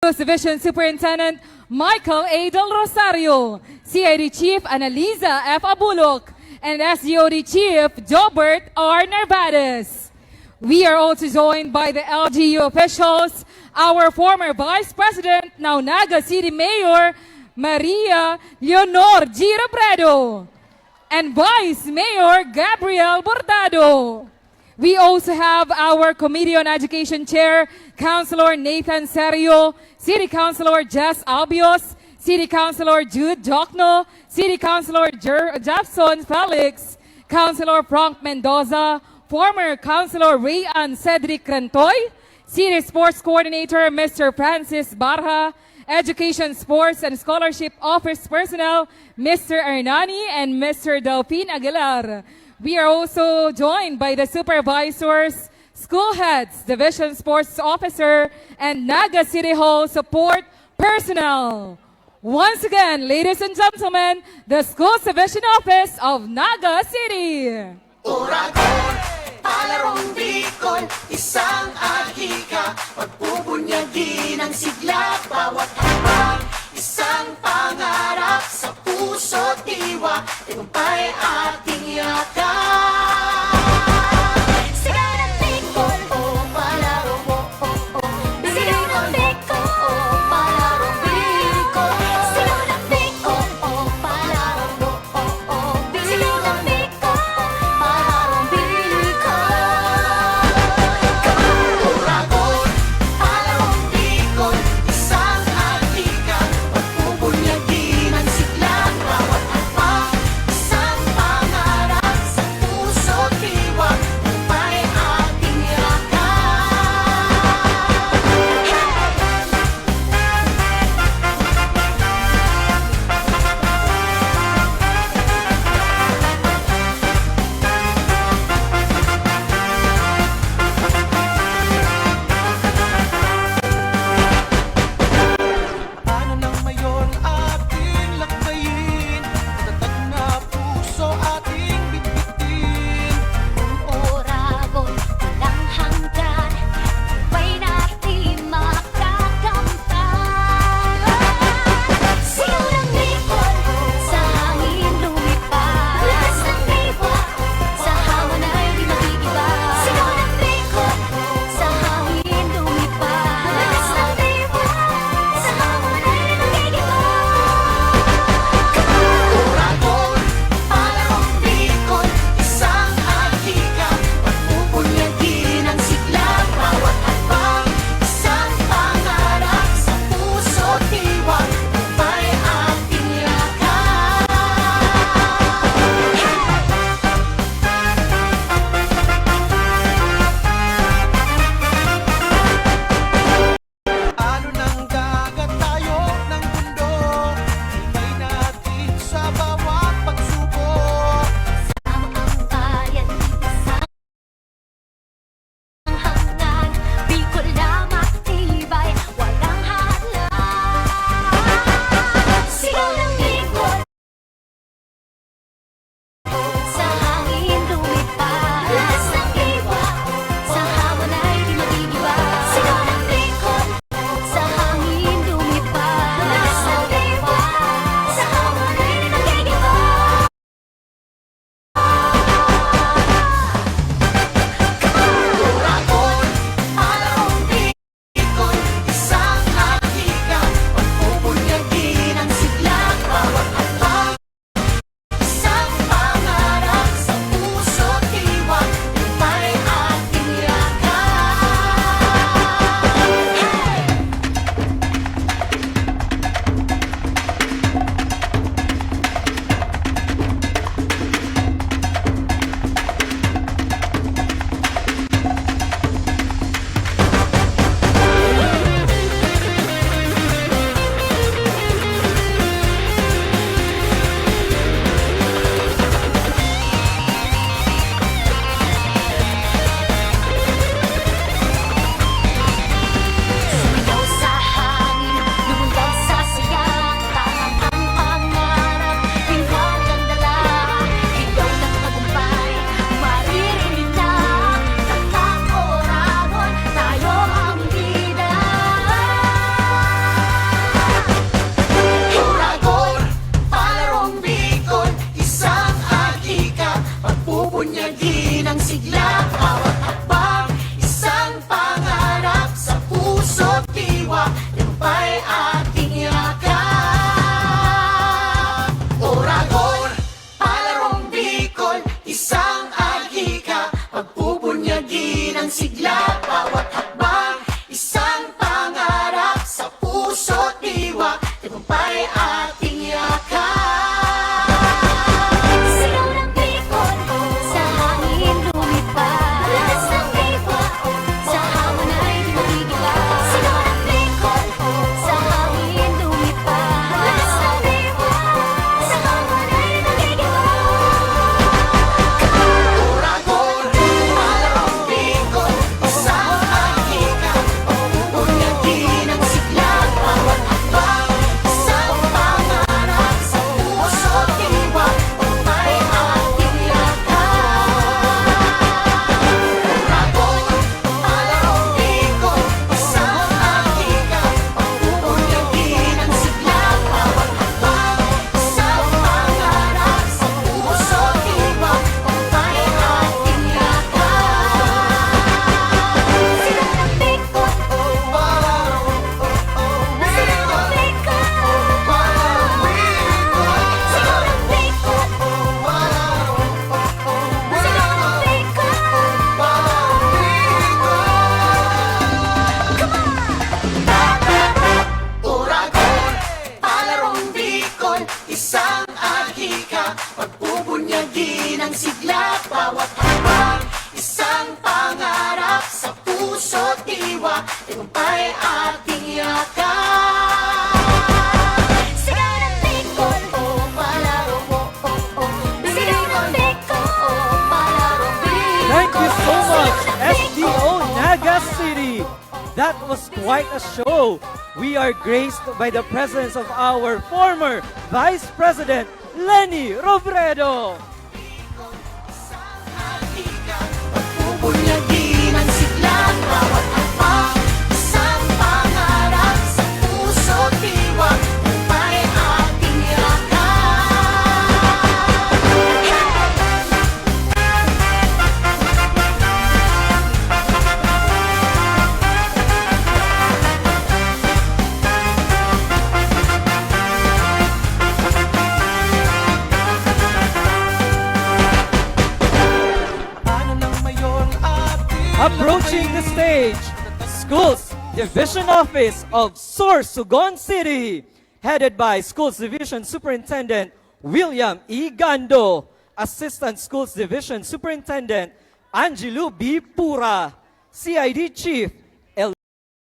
Division Superintendent Michael A. Del Rosario, CID Chief Analiza F. Abulok, and SDOD Chief Jobert R. Narvaez. We are also joined by the LGU officials, our former Vice President, now Naga City Mayor Maria Leonor G. Robredo, and Vice Mayor Gabriel Bordado. We also have our Committee on Education Chair, Councilor Nathan Serio, City Councilor Jess Albios, City Councilor Jude Jokno, City Councilor Jefferson Felix, Councilor Frank Mendoza, former Councilor Rayan Cedric Rantoy, City Sports Coordinator Mr. Francis Barha, Education, Sports, and Scholarship Office Personnel Mr. Hernani and Mr. Delphine Aguilar. We are also joined by the supervisors, school heads, division sports officer, and Naga City Hall support personnel. Once again, ladies and gentlemen, the Schools Division Office of Naga City. Oragon, palarong Bicol, isang ahika, pagpubunyagin ang sigla, bawat habang, isang pangarap sa puso tiwa, tagumpay ating yakan. Sigaw ng Bicol, oh, palaro mo, oh, oh. Sigaw ng Bicol, oh, palaro Bicol. Sigaw ng Bicol, oh, palaro mo, oh, oh. Sigaw ng Bicol, palaro Bicol. Oragon, palarong Bicol, That was quite a show. We are graced by the presence of our former Vice President, Lenny Robredo. Pagpupunyagi ng sigla, bawat hakbang, isang pangarap sa puso tiwag, may ating yakap. Ano ng mayor ating Approaching the stage, Schools Division Office of Sorsogon City, headed by Schools Division Superintendent William E. Gando, Assistant Schools Division Superintendent Angelo B. Pura, CID Chief